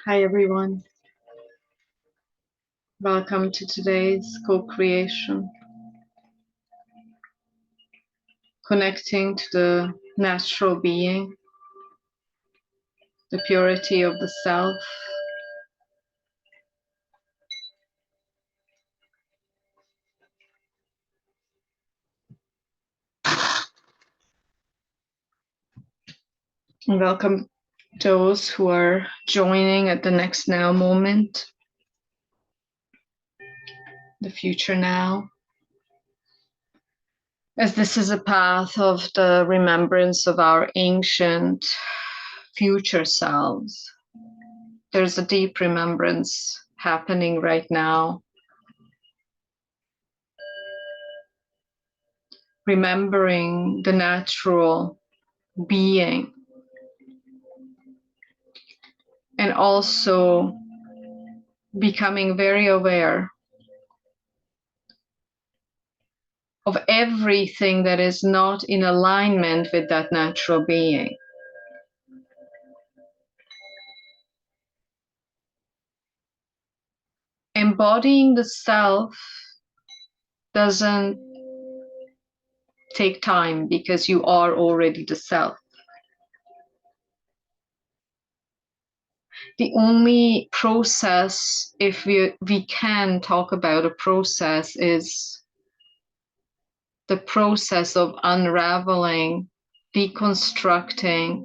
Hi everyone, welcome to today's co-creation, connecting to the natural being, the purity of the self, and welcome those who are joining at the next now moment, the future now, as this is a path of the remembrance of our ancient future selves. There's a deep remembrance happening right now, remembering the natural being, and also becoming very aware of everything that is not in alignment with that natural being. Embodying the self doesn't take time because you are already the self. The only process, if we can talk about a process, is the process of unraveling, deconstructing,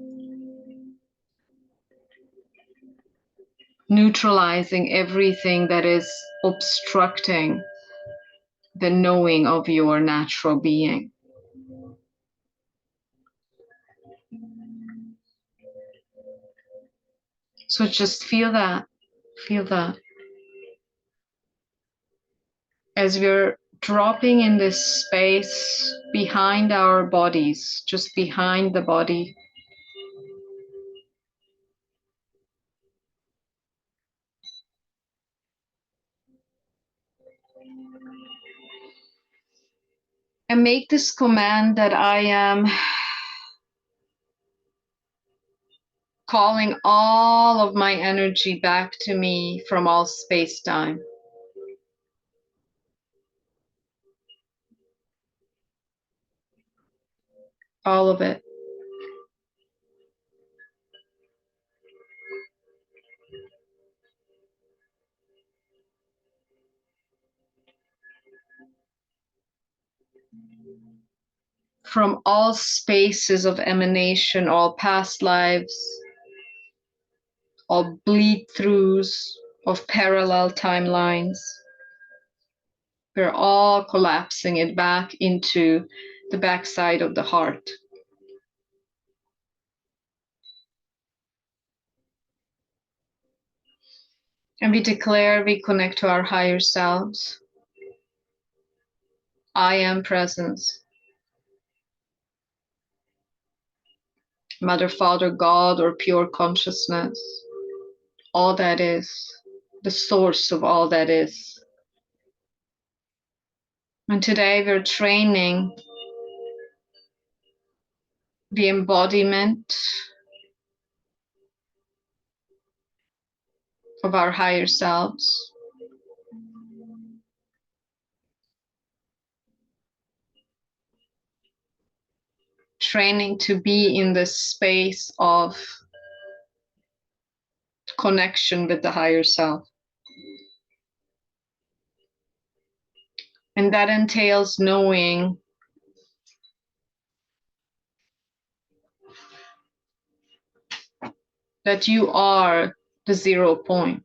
neutralizing everything that is obstructing the knowing of your natural being. So just feel that. As we're dropping in this space behind our bodies, just behind the body. And make this command that I am calling all of my energy back to me from all space-time. All of it. From all spaces of emanation, all past lives, all bleed-throughs of parallel timelines. We're all collapsing it back into the backside of the heart. And we declare we connect to our higher selves. I am presence. Mother, Father, God, or pure consciousness. All that is. The source of all that is. And today we're training the embodiment of our higher selves. Training to be in this space of connection with the higher self. And that entails knowing that you are the 0 point.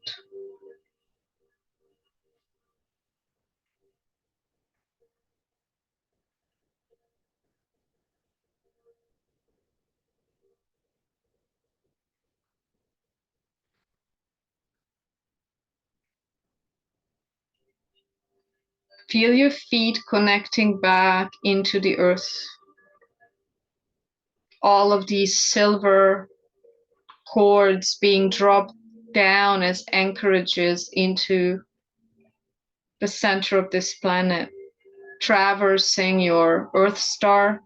Feel your feet connecting back into the earth. All of these silver cords being dropped down as anchorages into the center of this planet. traversing your Earth star,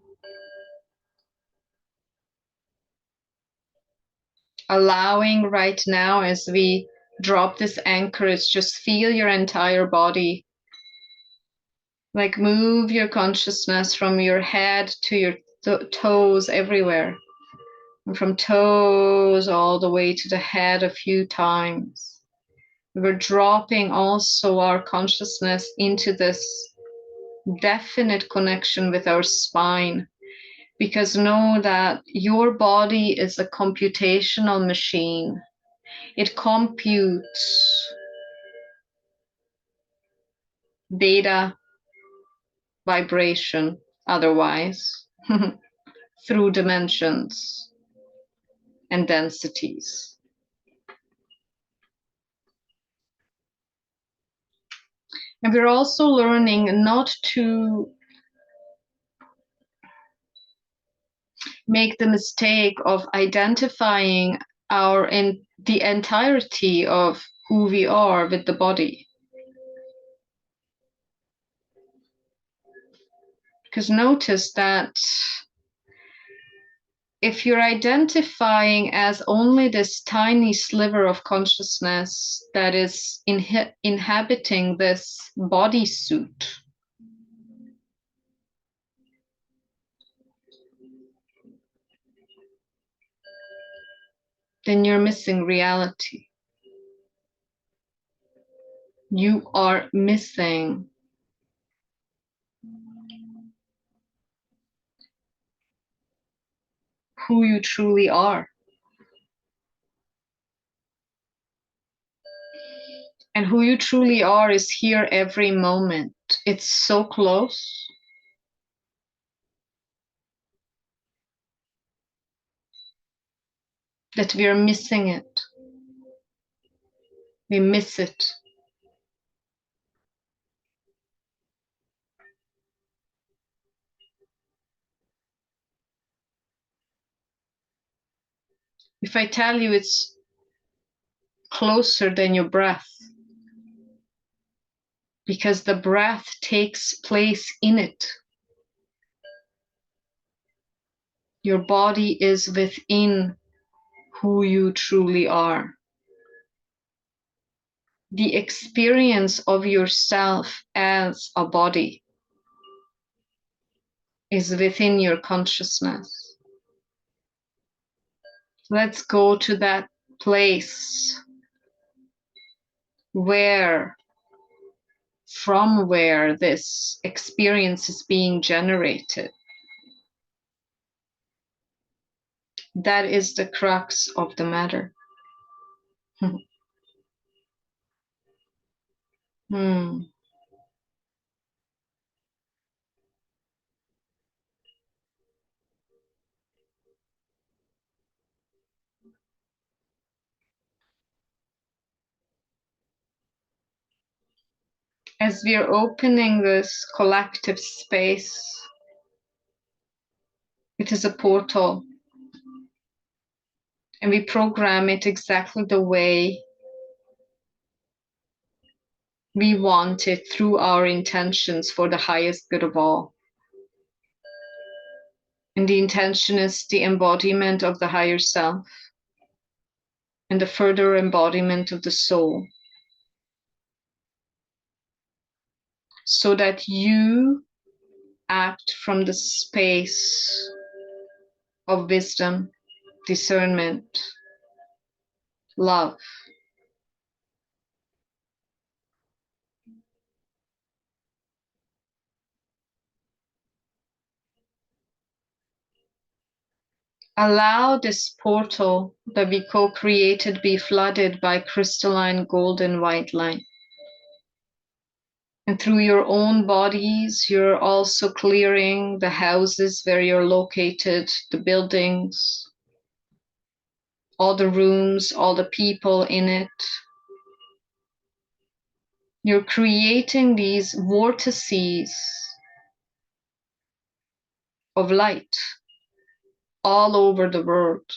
allowing right now as we drop this anchorage, just feel your entire body. Like move your consciousness from your head to your toes everywhere. And from toes all the way to the head a few times. We're dropping also our consciousness into this definite connection with our spine. Because know that your body is a computational machine. It computes data, vibration, otherwise, through dimensions and densities. And we're also learning not to make the mistake of identifying the entirety of who we are with the body. Because notice that if you're identifying as only this tiny sliver of consciousness that is inhabiting this bodysuit, then you're missing reality. You are missing who you truly are. And who you truly are is here every moment. It's so close. That we are missing it. We miss it. If I tell you it's closer than your breath, because the breath takes place in it. Your body is within who you truly are. The experience of yourself as a body is within your consciousness. Let's go to that place from where this experience is being generated. That is the crux of the matter. As we are opening this collective space, it is a portal. And we program it exactly the way we want it through our intentions for the highest good of all. And the intention is the embodiment of the higher self and the further embodiment of the soul. So that you act from the space of wisdom, discernment, love. Allow this portal that we co-created be flooded by crystalline golden white light. And through your own bodies, you're also clearing the houses where you're located, the buildings, all the rooms, all the people in it. You're creating these vortices of light all over the world.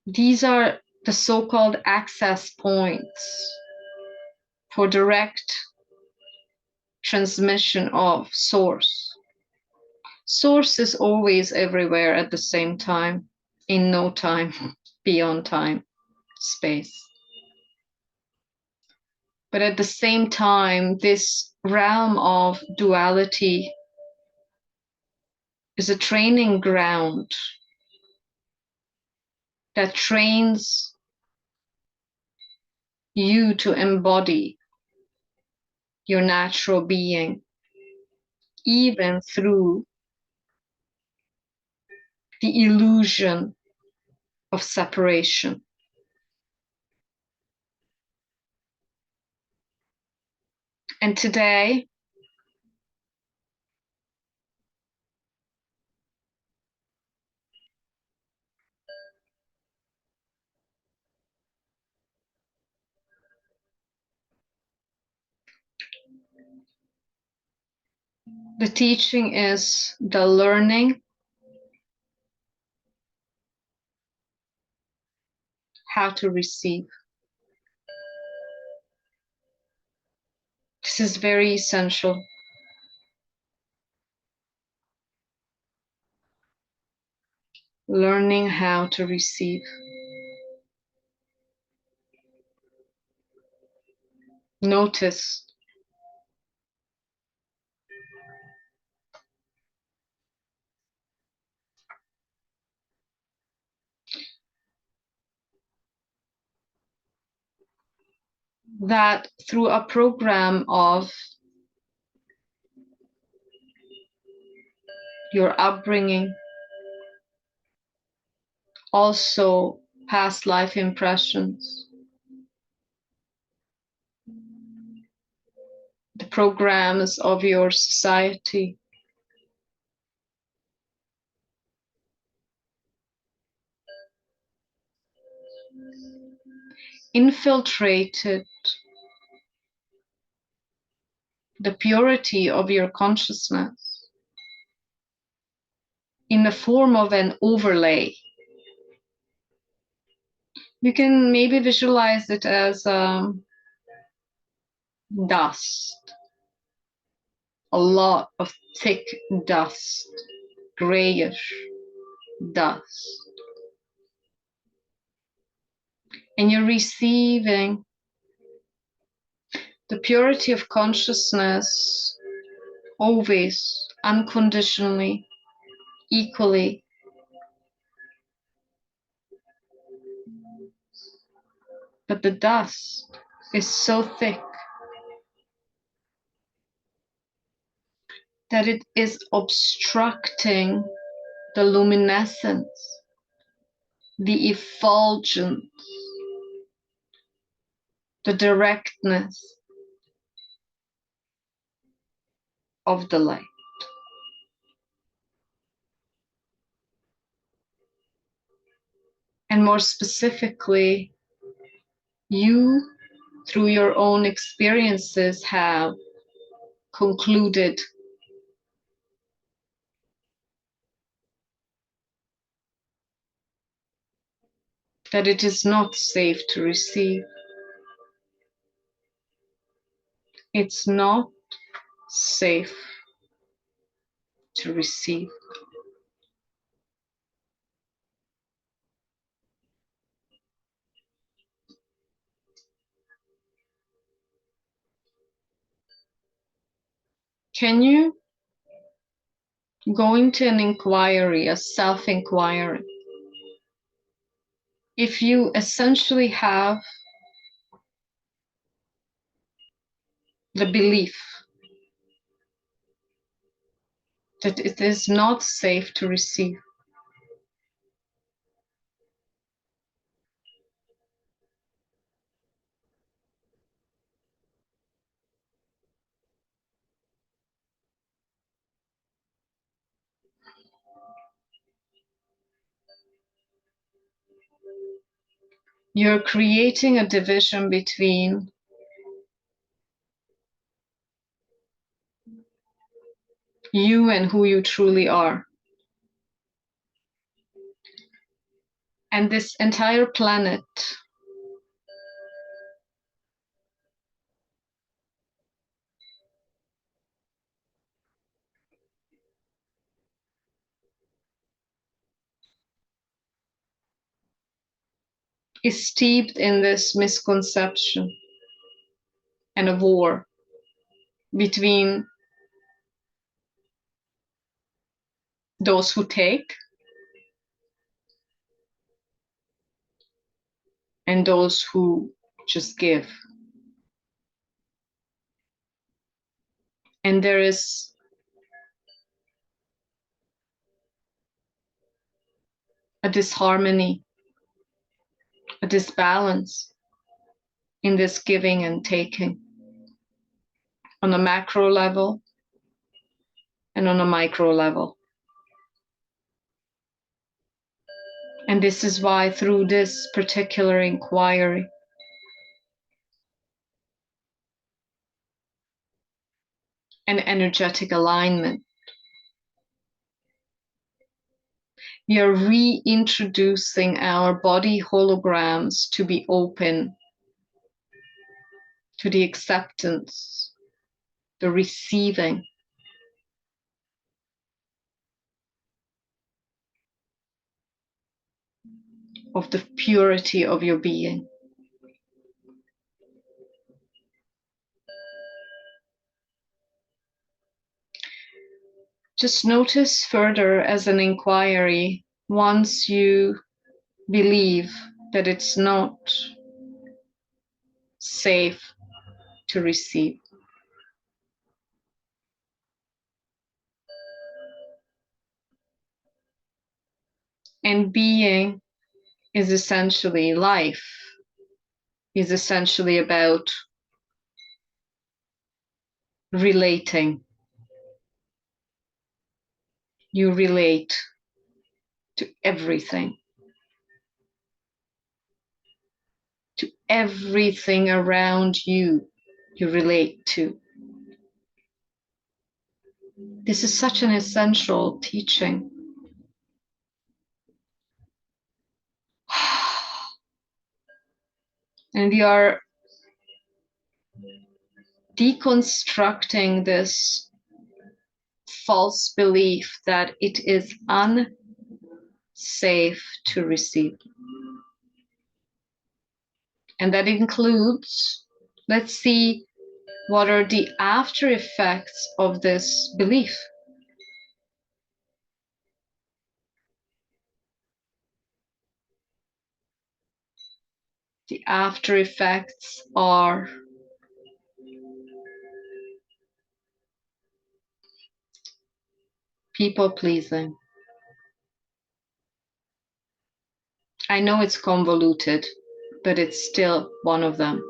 These are the so-called access points for direct transmission of source. Source is always everywhere at the same time, in no time, beyond time, space. But at the same time, this realm of duality is a training ground that trains you to embody your natural being, even through the illusion of separation. And today, the teaching is the learning how to receive. This is very essential. Learning how to receive. Notice that through a program of your upbringing, also past life impressions, the programs of your society, infiltrated the purity of your consciousness in the form of an overlay. You can maybe visualize it as dust, a lot of thick dust, grayish dust. And you're receiving the purity of consciousness always, unconditionally, equally. But the dust is so thick that it is obstructing the luminescence, the effulgence, the directness of the light. And more specifically, you, through your own experiences, have concluded that it is not safe to receive. It's not safe to receive. Can you go into an inquiry, a self-inquiry? If you essentially have the belief that it is not safe to receive, you're creating a division between you and who you truly are. And this entire planet is steeped in this misconception and a war between those who take and those who just give. And there is a disharmony, a disbalance in this giving and taking on a macro level and on a micro level. And this is why through this particular inquiry, an energetic alignment, we are reintroducing our body holograms to be open to the acceptance, the receiving of the purity of your being. Just notice further as an inquiry, once you believe that it's not safe to receive. And being is essentially life, is essentially about relating. You relate to everything. To everything around you, you relate to. This is such an essential teaching. And we are deconstructing this false belief that it is unsafe to receive. And that includes, let's see, what are the after effects of this belief? The after effects are people pleasing. I know it's convoluted, but it's still one of them.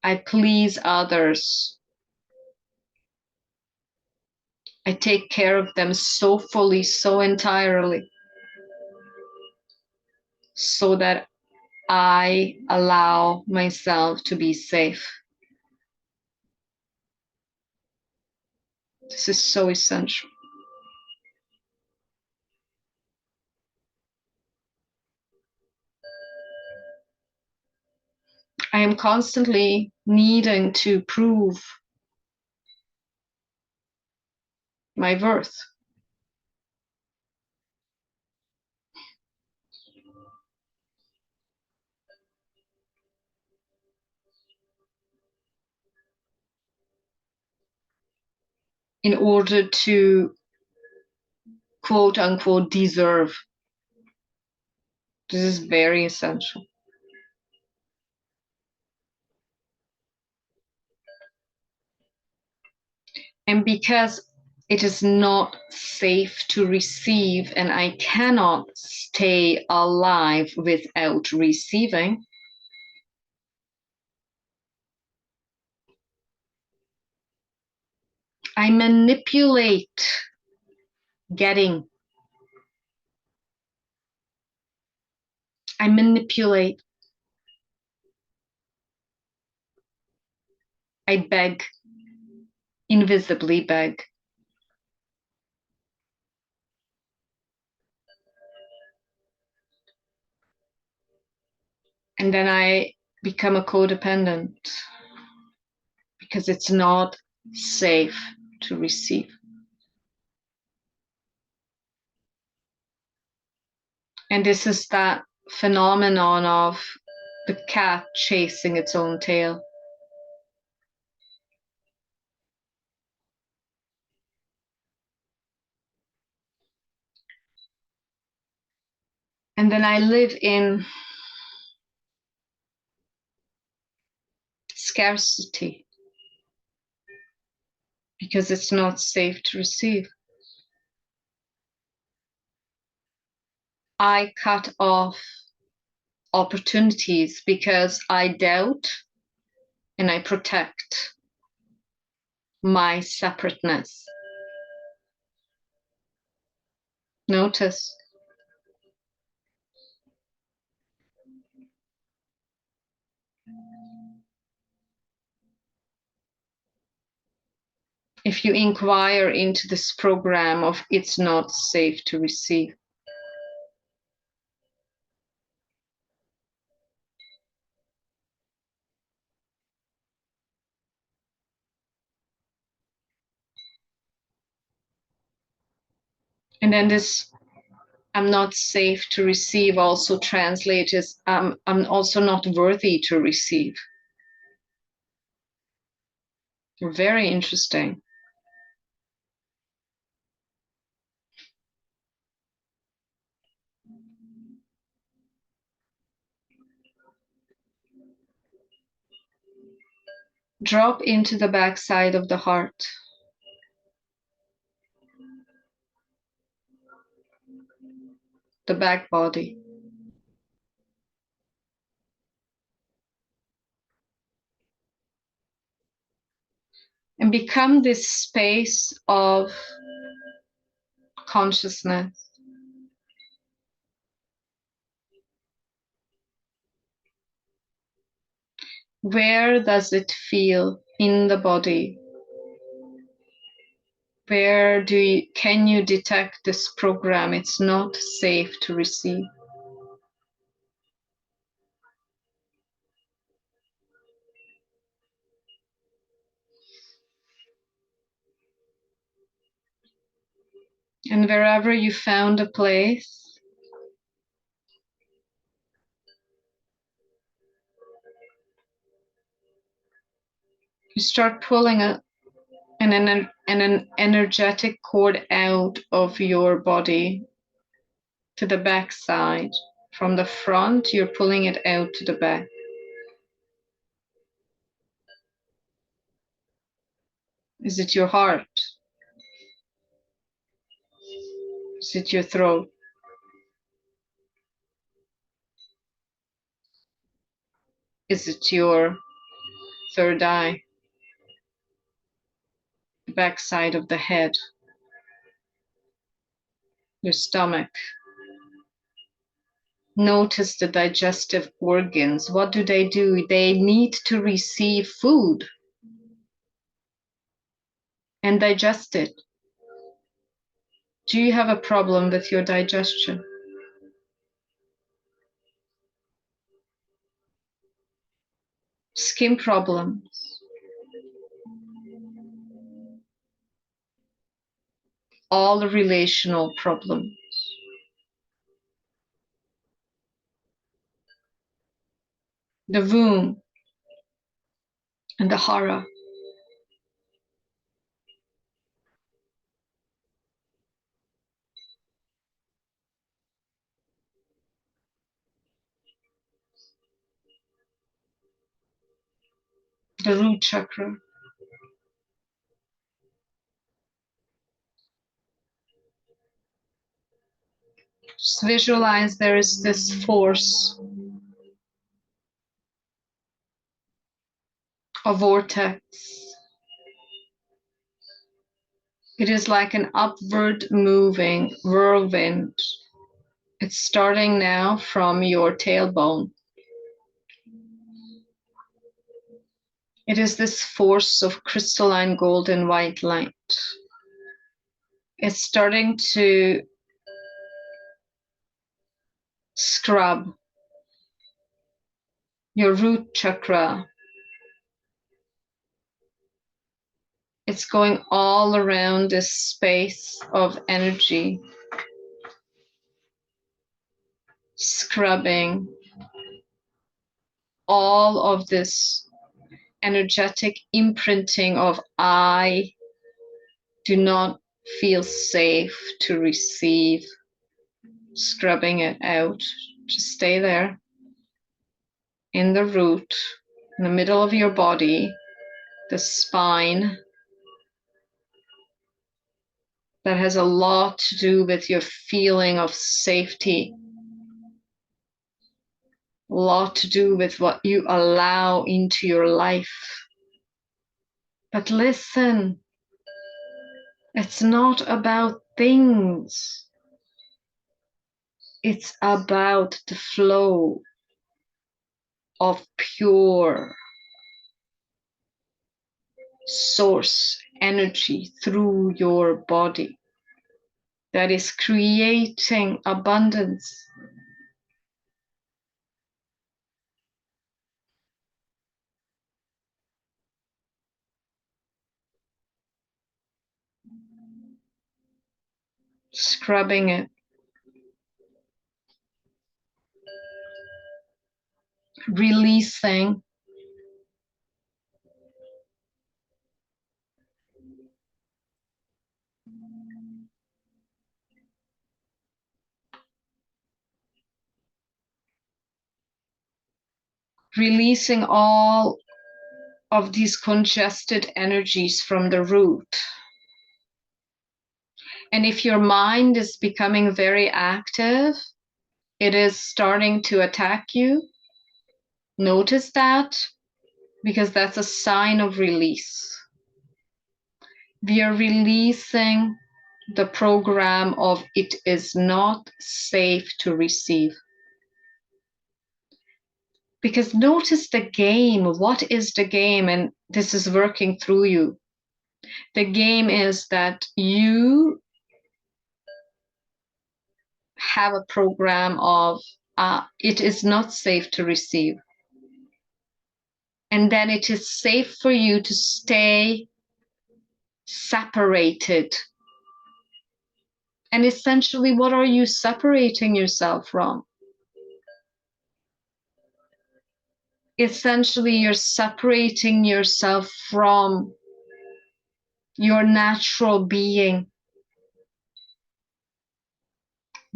I please others. I take care of them so fully, so entirely, so that I allow myself to be safe. This is so essential. I am constantly needing to prove my worth. In order to quote unquote deserve. This is very essential. And because it is not safe to receive, and I cannot stay alive without receiving, I manipulate getting. I manipulate. I beg, invisibly beg. And then I become a codependent because it's not safe to receive. And this is that phenomenon of the cat chasing its own tail. And then I live in scarcity because it's not safe to receive. I cut off opportunities because I doubt and I protect my separateness. Notice. If you inquire into this program of it's not safe to receive. And then this I'm not safe to receive also translates as I'm also not worthy to receive. Very interesting. Drop into the backside of the heart. The back body. And become this space of consciousness. Where does it feel in the body? Where can you detect this program? It's not safe to receive. And wherever you found a place, you start pulling an energetic cord out of your body to the back side. From the front, you're pulling it out to the back. Is it your heart? Is it your throat? Is it your third eye? The back side of the head? Your stomach? Notice the digestive organs. What do? They need to receive food and digest it. Do you have a problem with your digestion? Skin problems? All relational problems? The womb and the hara? The root chakra? Just visualize there is this force, a vortex. It is like an upward moving whirlwind. It's starting now from your tailbone. It is this force of crystalline gold and white light. It's starting to scrub your root chakra. It's going all around this space of energy. scrubbing all of this energetic imprinting of I do not feel safe to receive, scrubbing it out. Just stay there in the root, in the middle of your body, the spine. That has a lot to do with your feeling of safety, a lot to do with what you allow into your life. But listen, it's not about things. It's about the flow of pure source energy through your body that is creating abundance. Scrubbing it, releasing, releasing all of these congested energies from the root. And if your mind is becoming very active, it is starting to attack you. Notice that, because that's a sign of release. We are releasing the program of it is not safe to receive. Because notice the game. What is the game? And this is working through you. The game is that you have a program of it is not safe to receive. And then it is safe for you to stay separated. And essentially, what are you separating yourself from? Essentially, you're separating yourself from your natural being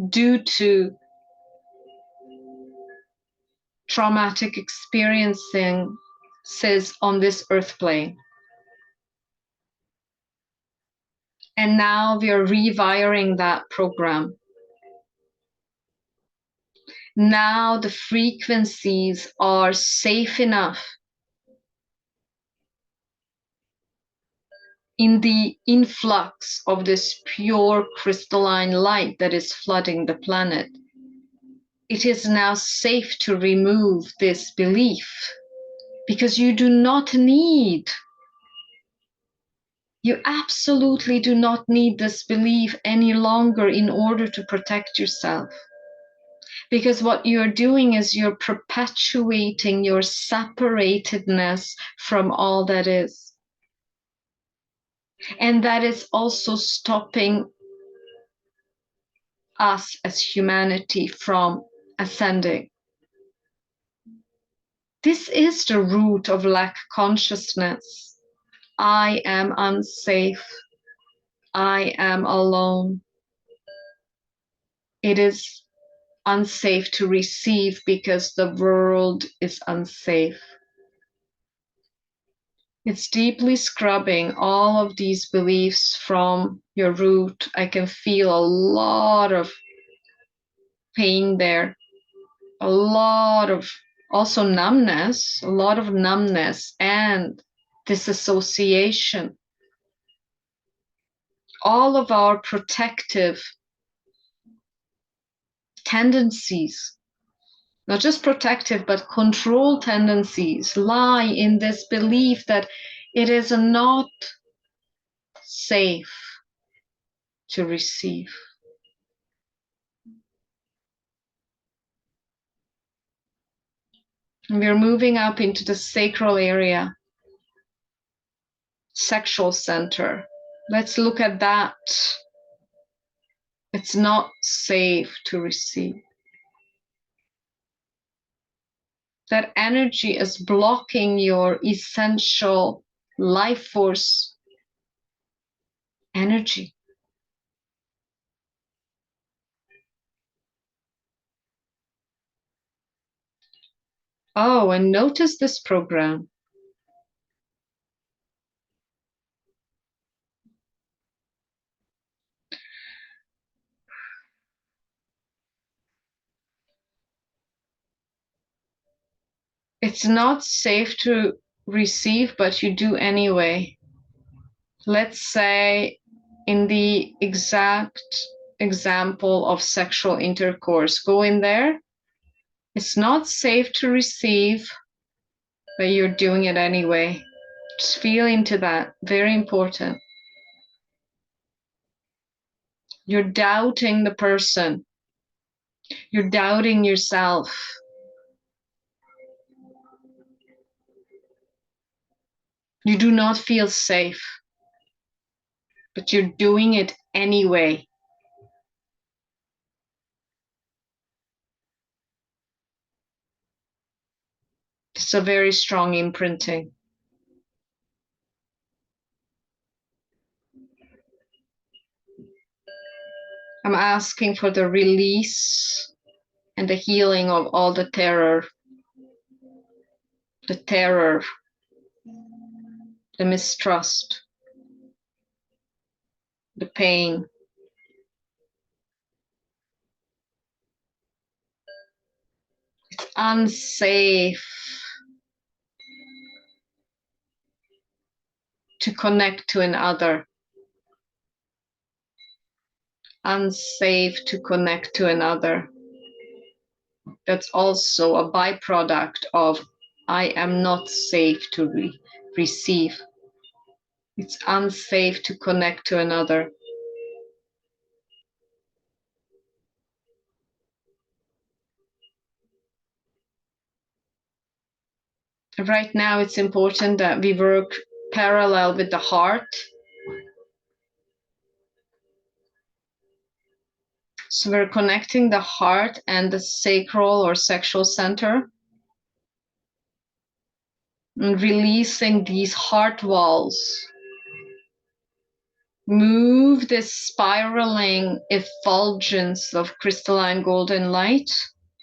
due to traumatic experiences on this earth plane. And now we are rewiring that program. Now the frequencies are safe enough in the influx of this pure crystalline light that is flooding the planet. It is now safe to remove this belief because you do not need, you absolutely do not need this belief any longer in order to protect yourself. Because what you're doing is you're perpetuating your separatedness from all that is. And that is also stopping us as humanity from ascending. This is the root of lack consciousness. I am unsafe. I am alone. It is unsafe to receive because the world is unsafe. It's deeply scrubbing all of these beliefs from your root. I can feel a lot of pain there, a lot of also numbness, a lot of numbness and disassociation. All of our protective tendencies, not just protective, but control tendencies, lie in this belief that it is not safe to receive. And we're moving up into the sacral area, sexual center. Let's look at that. It's not safe to receive. that energy is blocking your essential life force energy. Oh, and notice this program. It's not safe to receive, but you do anyway. Let's say in the exact example of sexual intercourse, go in there. It's not safe to receive, but you're doing it anyway. Just feel into that. Very important. You're doubting the person. You're doubting yourself. You do not feel safe, but you're doing it anyway. It's a very strong imprinting. I'm asking for the release and the healing of all the terror, the mistrust, the pain. It's unsafe to connect to another. Unsafe to connect to another. That's also a byproduct of I am not safe to receive. It's unsafe to connect to another. Right now, it's important that we work parallel with the heart. So we're connecting the heart and the sacral or sexual center and releasing these heart walls. Move this spiraling effulgence of crystalline golden light.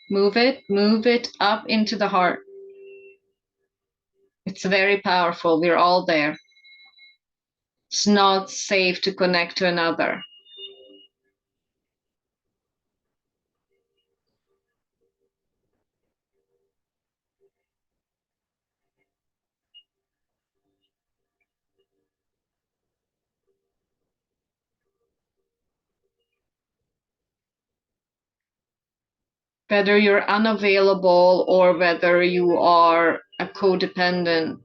Move it up into the heart. It's very powerful. We're all there. It's not safe to connect to another. Whether you're unavailable or whether you are a codependent,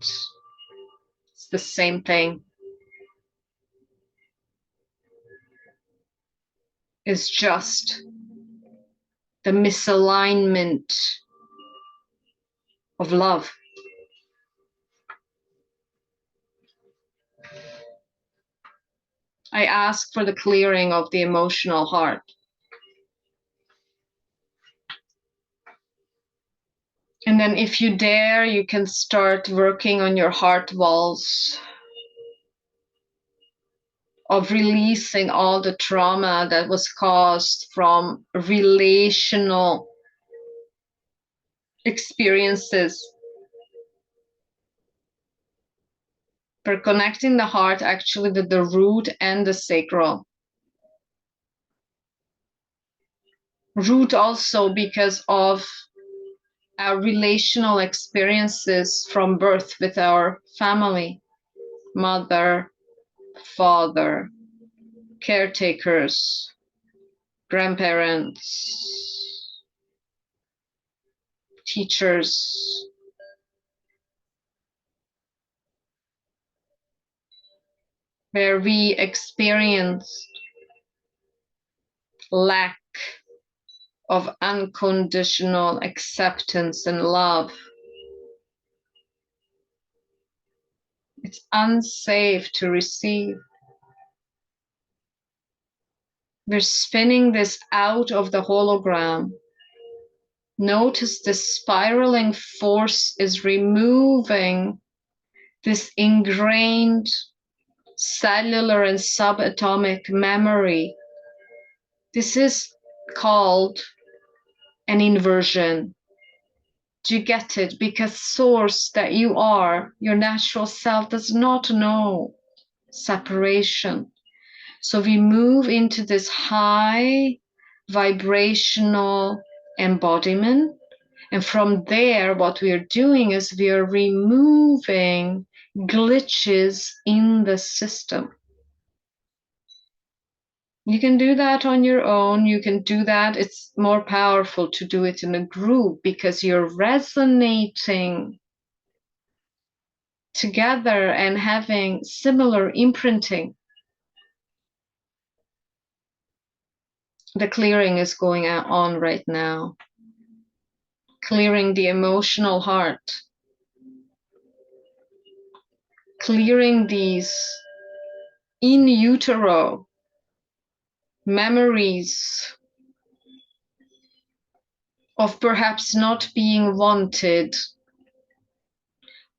it's the same thing. It's just the misalignment of love. I ask for the clearing of the emotional heart. And then if you dare, you can start working on your heart walls, of releasing all the trauma that was caused from relational experiences. We're connecting the heart actually with the root and the sacral. Root also because of our relational experiences from birth with our family, mother, father, caretakers, grandparents, teachers. Where we experienced lack of unconditional acceptance and love. It's unsafe to receive. We're spinning this out of the hologram Notice the spiraling force is removing this ingrained cellular and subatomic memory. This is called an inversion. Do you get it? Because source that you are, your natural self, does not know separation. So we move into this high vibrational embodiment. And from there, what we are doing is we are removing glitches in the system. You can do that on your own. You can do that. It's more powerful to do it in a group because you're resonating together and having similar imprinting. The clearing is going on right now. Clearing the emotional heart. Clearing these in utero memories of perhaps not being wanted,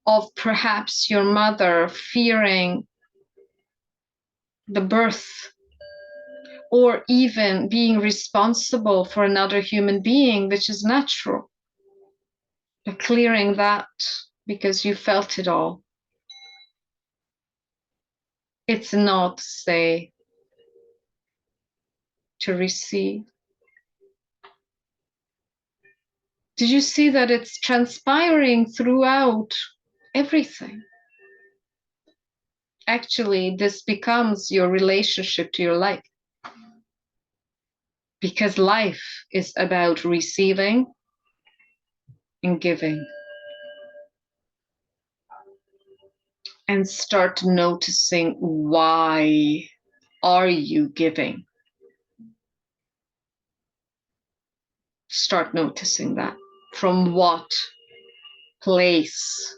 of perhaps your mother fearing the birth, or even being responsible for another human being, which is natural. But clearing that because you felt it all. It's not safe to receive. Did you see that it's transpiring throughout everything? Actually, this becomes your relationship to your life. Because life is about receiving and giving. And start noticing, why are you giving? Start noticing that. From what place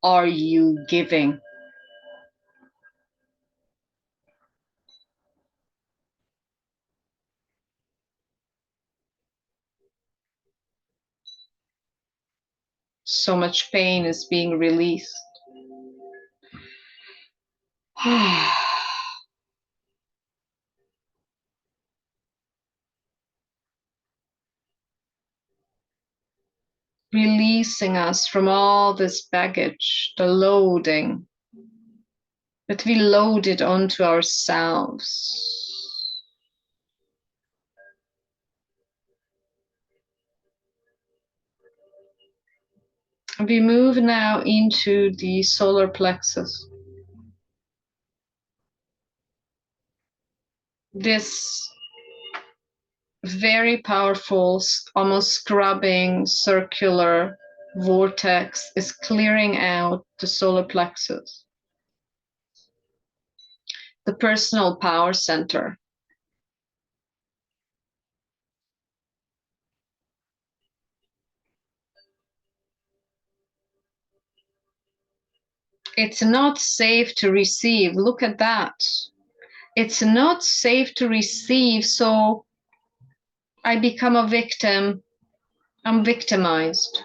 are you giving? So much pain is being released. Releasing us from all this baggage, the loading that we loaded onto ourselves. We move now into the solar plexus. This very powerful, almost scrubbing circular vortex is clearing out the solar plexus, the personal power center. It's not safe to receive. Look at that. It's not safe to receive, so I become a victim. I'm victimized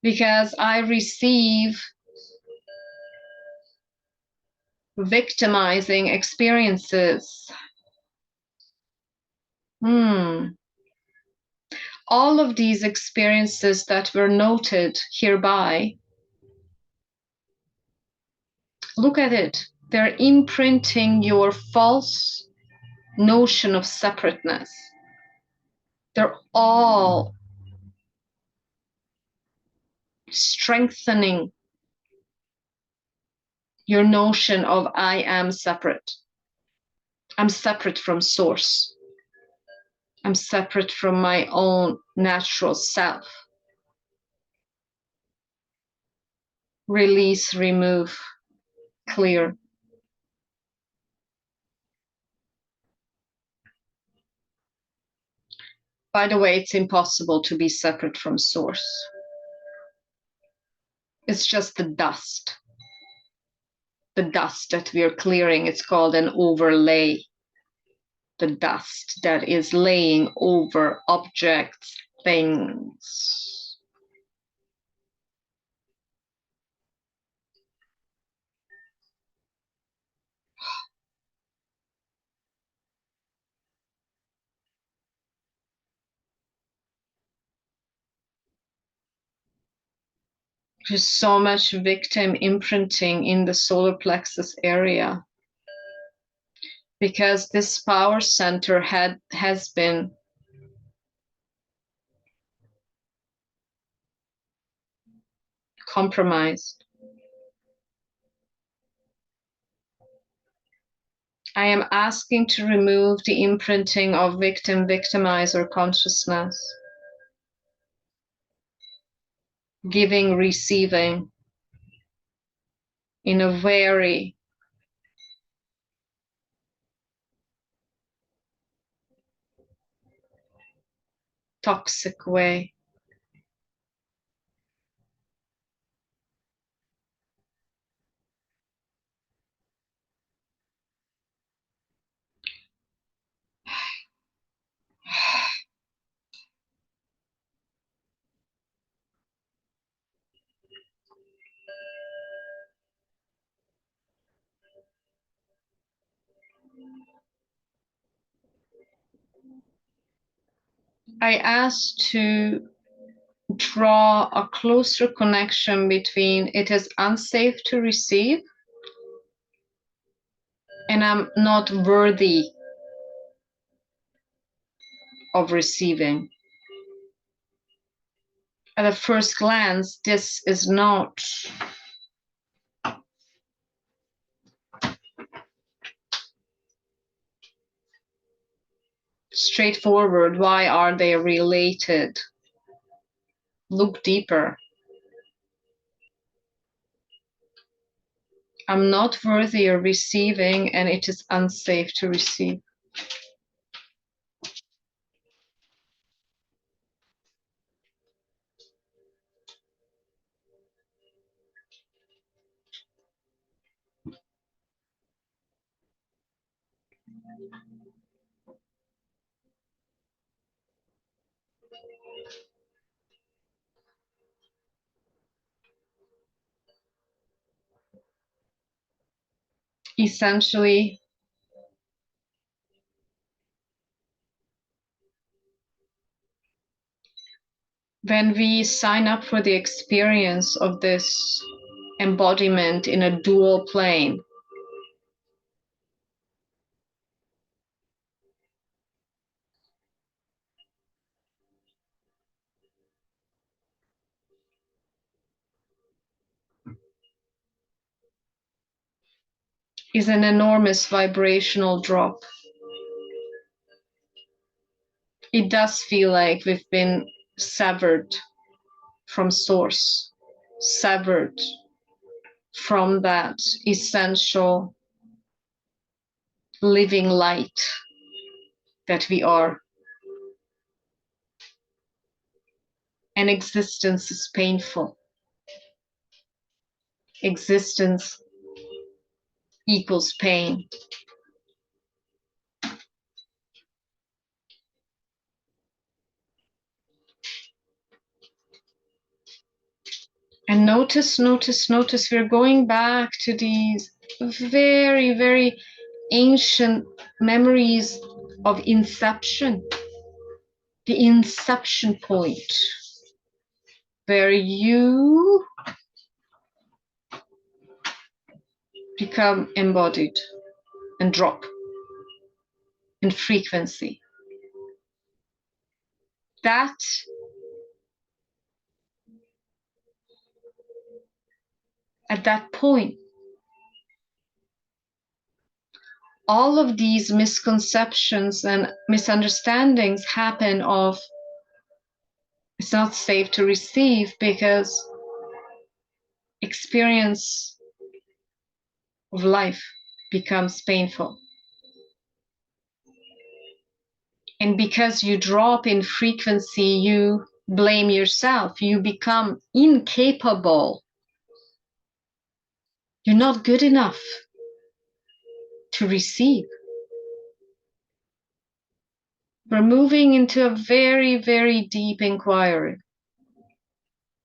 because I receive victimizing experiences. All of these experiences that were noted hereby, look at it. They're imprinting your false notion of separateness. They're all strengthening your notion of I am separate. I'm separate from source. I'm separate from my own natural self. Release, remove, clear. By the way, it's impossible to be separate from source. It's just the dust. The dust that we are clearing, it's called an overlay. the dust that is laying over objects, things. There's so much victim imprinting in the solar plexus area because this power center has been compromised. I am asking to remove the imprinting of victim-victimizer consciousness, giving, receiving in a very toxic way. I ask to draw a closer connection between it is unsafe to receive and I'm not worthy of receiving. At a first glance, this is not straightforward. Why are they related? Look deeper. I'm not worthy of receiving, and it is unsafe to receive. Essentially, when we sign up for the experience of this embodiment in a dual plane, is an enormous vibrational drop. It does feel like we've been severed from source, severed from that essential living light that we are. And existence is painful. Existence equals pain. And notice, we're going back to these very, very ancient memories of inception, the inception point, where you become embodied and drop in frequency. That at that point, all of these misconceptions and misunderstandings happen of it's not safe to receive because experience of life becomes painful. And because you drop in frequency, you blame yourself. You become incapable. You're not good enough to receive. We're moving into a very, very deep inquiry.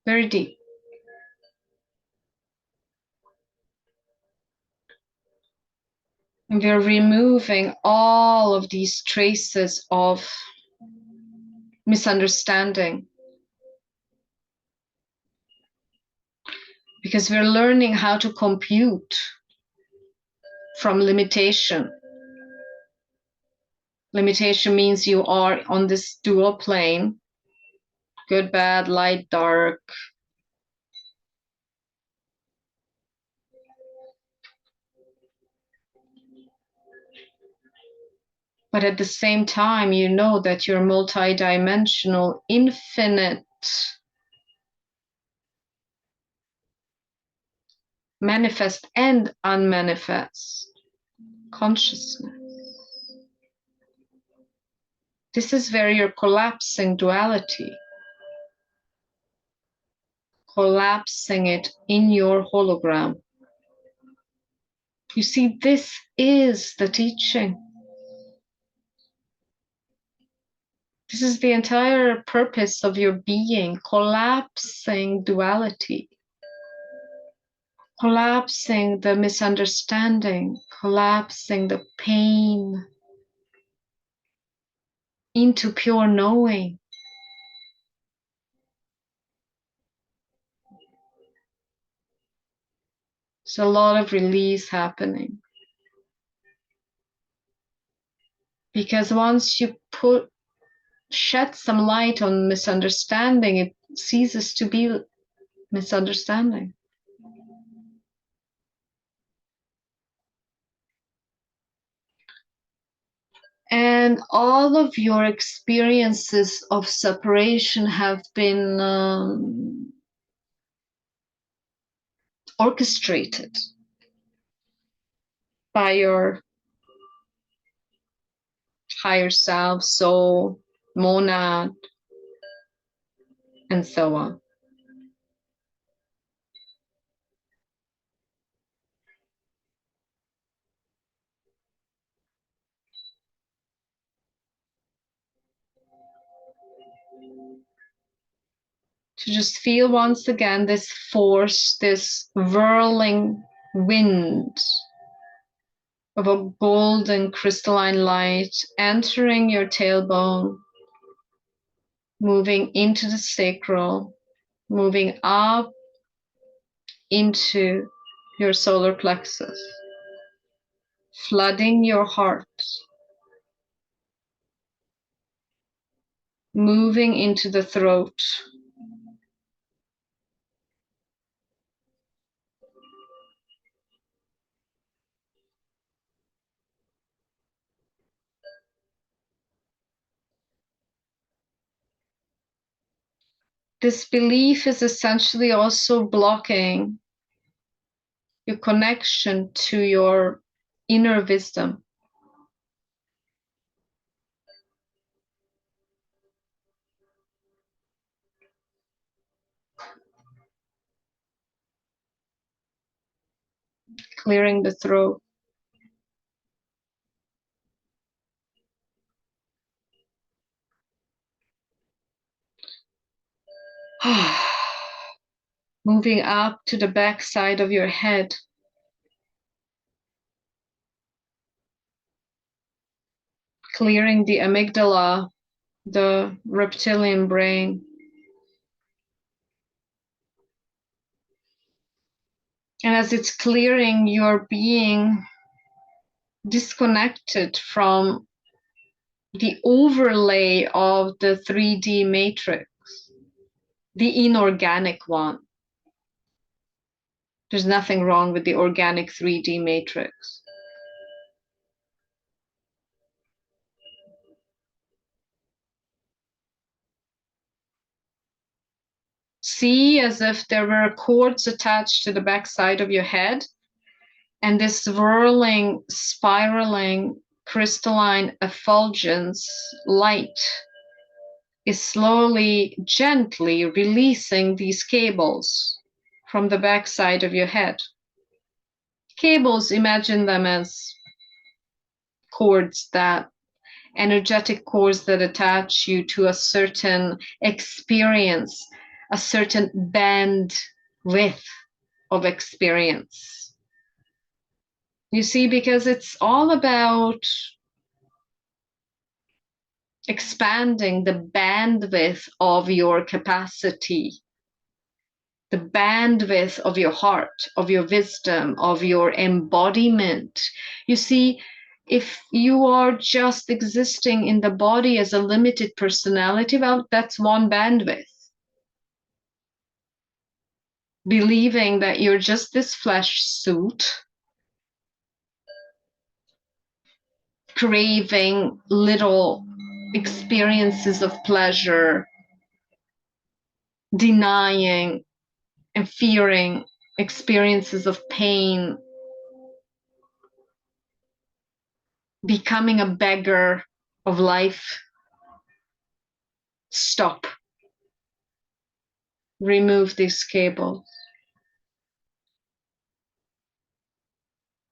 Very deep. And we're removing all of these traces of misunderstanding. Because we're learning how to compute from limitation. Limitation means you are on this dual plane, good, bad, light, dark. But at the same time, you know that you're multidimensional, infinite, manifest and unmanifest consciousness. This is where you're collapsing duality, collapsing it in your hologram. You see, this is the teaching. This is the entire purpose of your being, collapsing duality, collapsing the misunderstanding, collapsing the pain into pure knowing. There's a lot of release happening. Because once you shed some light on misunderstanding, it ceases to be misunderstanding. And all of your experiences of separation have been orchestrated by your higher self, soul, monad, and so on. To just feel once again this force, this whirling wind of a golden crystalline light entering your tailbone, moving into the sacral, moving up into your solar plexus, flooding your heart, moving into the throat, this belief is essentially also blocking your connection to your inner wisdom. Clearing the throat. Moving up to the back side of your head. Clearing the amygdala, the reptilian brain. And as it's clearing, you're being disconnected from the overlay of the 3D matrix, the inorganic one. There's nothing wrong with the organic 3D matrix. See as if there were cords attached to the backside of your head, and this whirling, spiraling, crystalline effulgence light is slowly, gently releasing these cables from the backside of your head. Cables, imagine them as cords that energetic cords that attach you to a certain experience, a certain bandwidth of experience. You see, because it's all about expanding the bandwidth of your capacity, the bandwidth of your heart, of your wisdom, of your embodiment. You see, if you are just existing in the body as a limited personality, well, that's one bandwidth. Believing that you're just this flesh suit, craving little experiences of pleasure, denying and fearing experiences of pain, becoming a beggar of life. Stop. Remove these cables.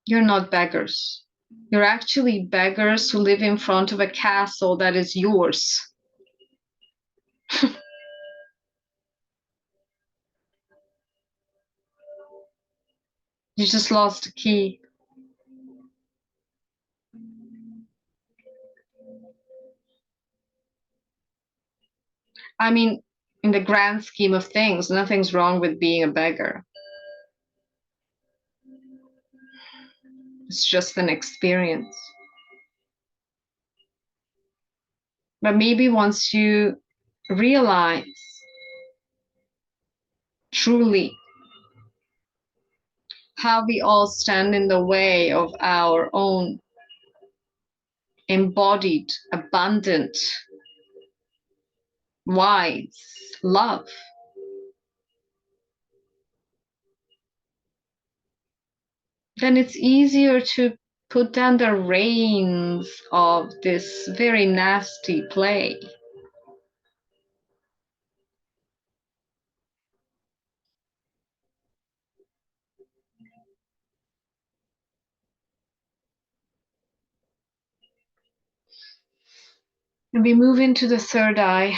You're not beggars. You're actually beggars who live in front of a castle that is yours. You just lost the key. I mean, in the grand scheme of things, nothing's wrong with being a beggar. It's just an experience. But maybe once you realize truly how we all stand in the way of our own embodied, abundant, wise love, then it's easier to put down the reins of this very nasty play. And we move into the third eye.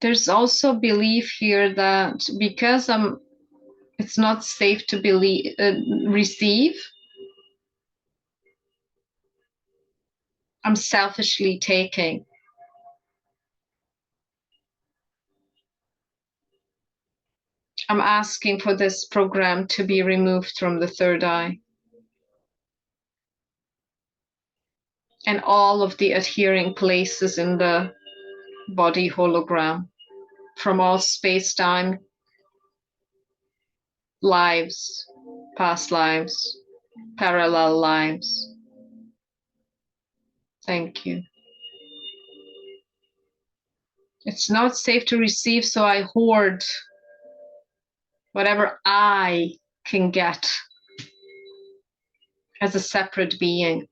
There's also belief here that because it's not safe to receive, I'm selfishly taking. I'm asking for this program to be removed from the third eye. And all of the adhering places in the body hologram from all space-time lives, past lives, parallel lives. Thank you. It's not safe to receive, so I hoard whatever I can get as a separate being.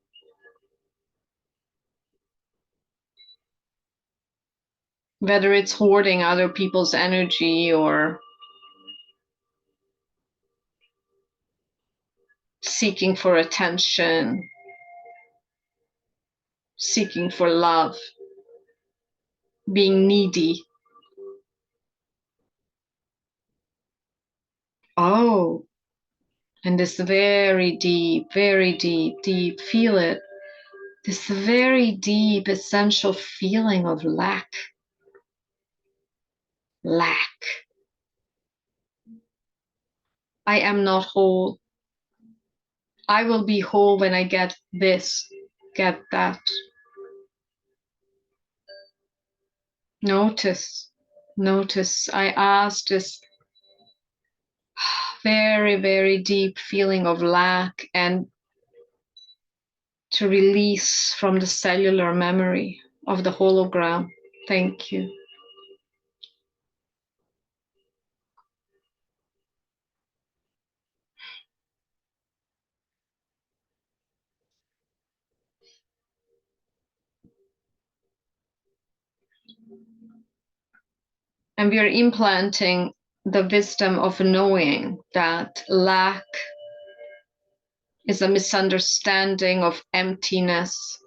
Whether it's hoarding other people's energy or seeking for attention, seeking for love, being needy. Oh, and this very deep, feel it. This very deep, essential feeling of lack. Lack. I am not whole. I will be whole when I get this, get that. Notice, I asked this very deep feeling of lack and to release from the cellular memory of the hologram. Thank you. And we are implanting the wisdom of knowing that lack is a misunderstanding of emptiness.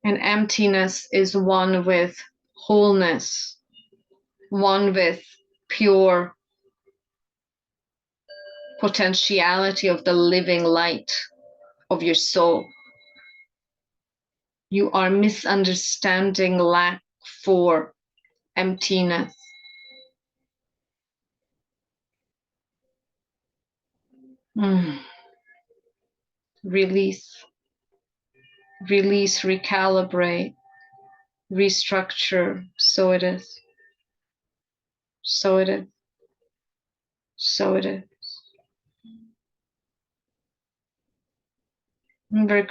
And emptiness is one with wholeness, one with pure potentiality of the living light of your soul. You are misunderstanding lack for emptiness. Release, release, recalibrate, restructure. So it is. So it is. So it is. And we're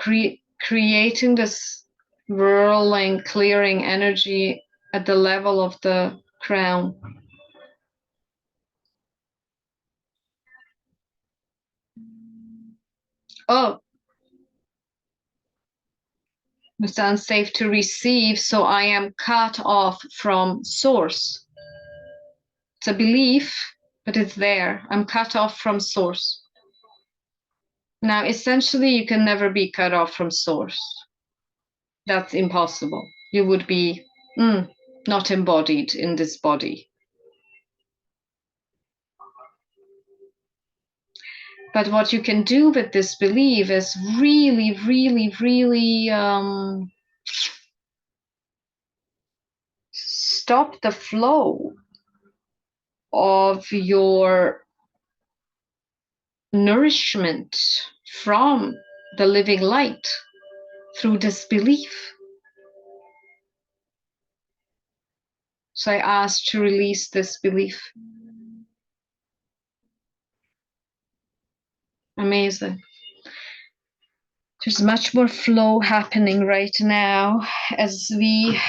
creating this whirling, clearing energy at the level of the crown. Oh, it's unsafe to receive, so I am cut off from source. It's a belief, but it's there. I'm cut off from source. Now, essentially, you can never be cut off from source. That's impossible. You would be not embodied in this body. But what you can do with this belief is really, really, really stop the flow of your nourishment from the living light through this belief. So I asked to release this belief. Amazing. There's much more flow happening right now as we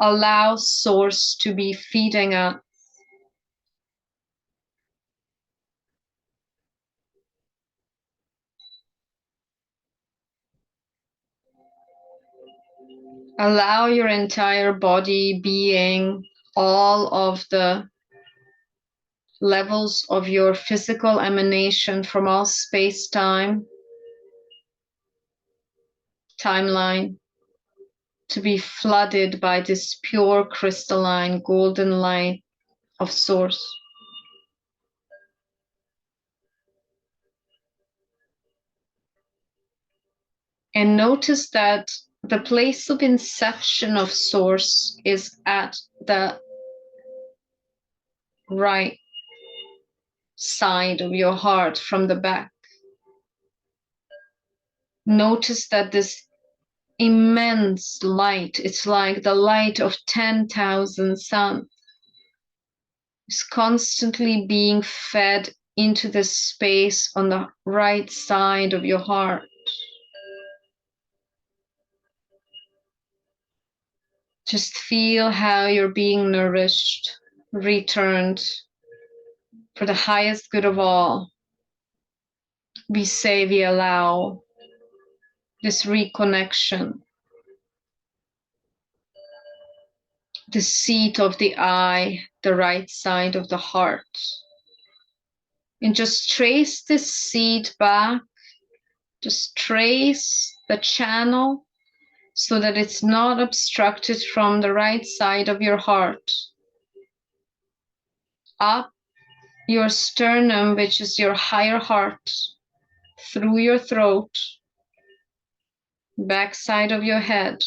allow source to be feeding us. Allow your entire body, being, all of the levels of your physical emanation from all space-time, timeline, to be flooded by this pure crystalline golden light of source. And notice that the place of inception of source is at the right side of your heart from the back. Notice that this immense light, it's like the light of 10,000 suns, is constantly being fed into this space on the right side of your heart. Just feel how you're being nourished, returned for the highest good of all. We say we allow this reconnection, the seat of the eye, the right side of the heart. And just trace this seat back, just trace the channel so that it's not obstructed from the right side of your heart. Up your sternum, which is your higher heart, through your throat, back side of your head,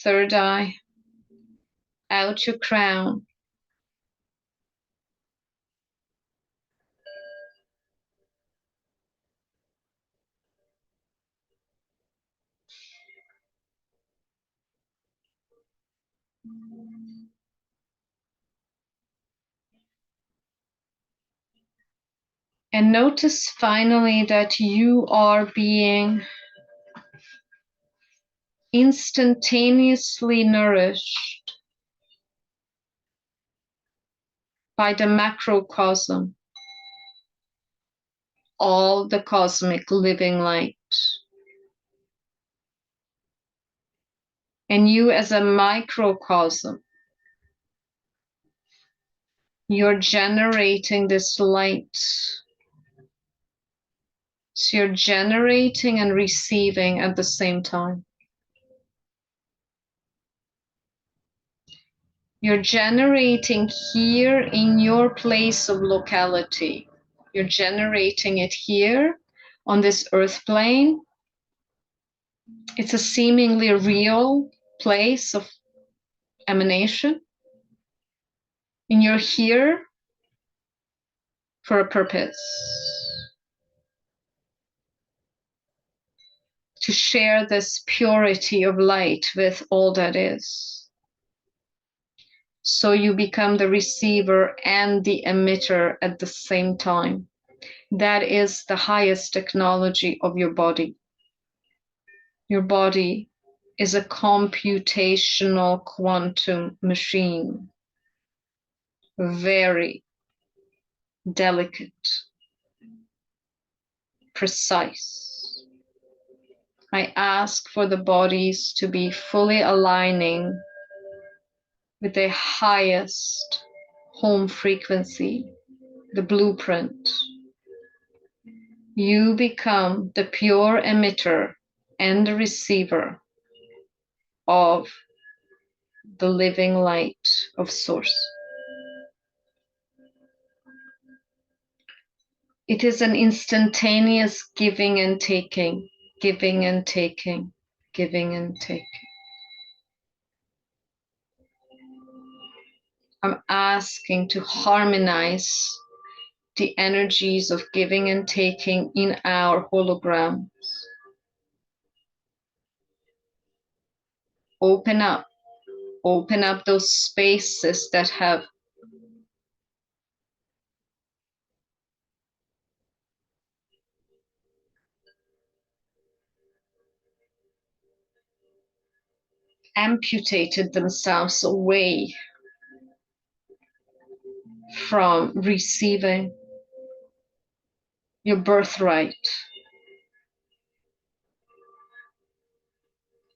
third eye, out your crown. And notice finally that you are being instantaneously nourished by the macrocosm, all the cosmic living light. And you as a microcosm, you're generating this light. So you're generating and receiving at the same time. You're generating here in your place of locality. You're generating it here on this earth plane. It's a seemingly real place of emanation. And you're here for a purpose. To share this purity of light with all that is. So you become the receiver and the emitter at the same time. That is the highest technology of your body. Your body is a computational quantum machine, very delicate, precise. I ask for the bodies to be fully aligning with the highest home frequency, the blueprint. You become the pure emitter and the receiver of the living light of Source. It is an instantaneous giving and taking, giving and taking, giving and taking. I'm asking to harmonize the energies of giving and taking in our hologram. Open up those spaces that have amputated themselves away from receiving your birthright.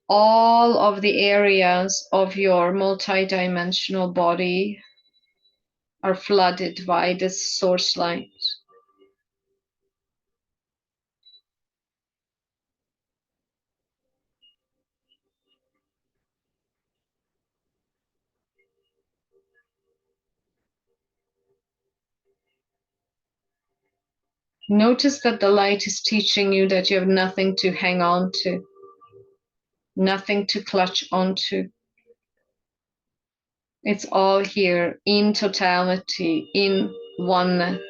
All of the areas of your multidimensional body are flooded by this source light. Notice that the light is teaching you that you have nothing to hang on to, nothing to clutch onto. It's all here in totality, in oneness.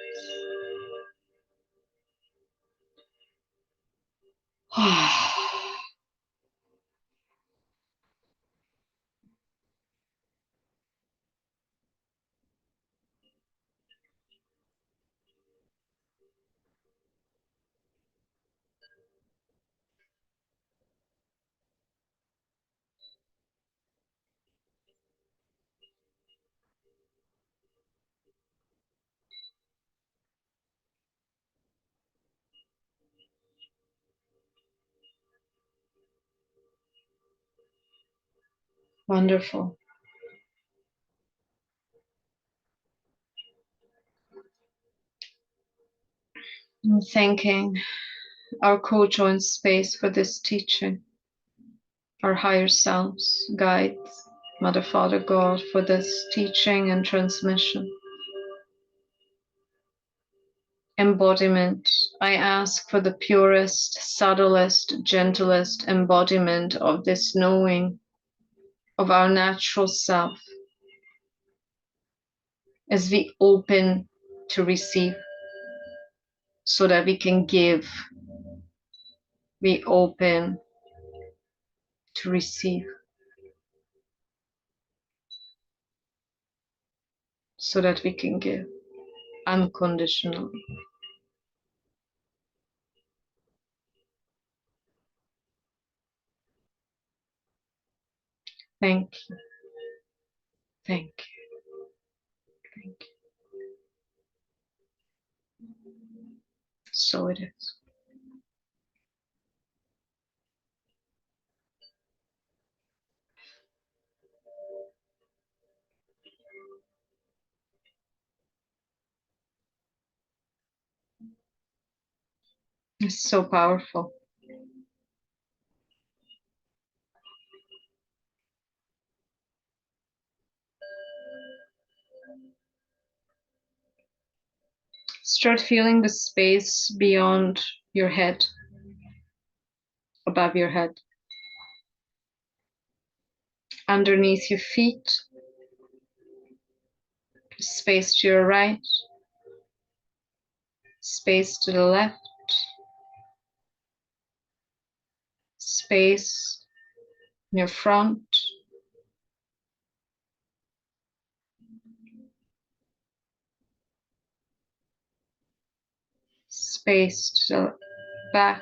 Wonderful. I'm thanking our co-joint space for this teaching, our higher selves, guides, Mother, Father, God, for this teaching and transmission. Embodiment. I ask for the purest, subtlest, gentlest embodiment of this knowing of our natural self as we open to receive so that we can give. We open to receive so that we can give unconditionally. Thank you. Thank you. Thank you. So it is. is so powerful. Start feeling the space beyond your head, above your head, underneath your feet, space to your right, space to the left, space in your front, space to the back.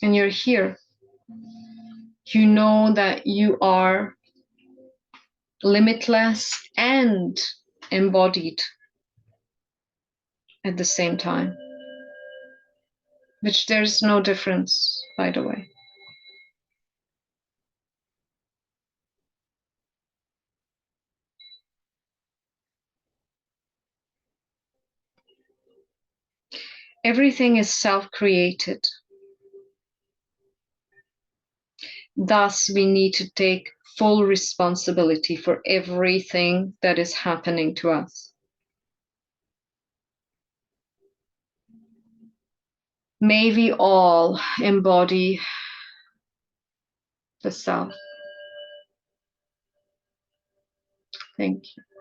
And you're here. You know that you are limitless and embodied at the same time, which there's no difference, by the way. Everything is self-created. Thus, we need to take full responsibility for everything that is happening to us. May we all embody the self. Thank you.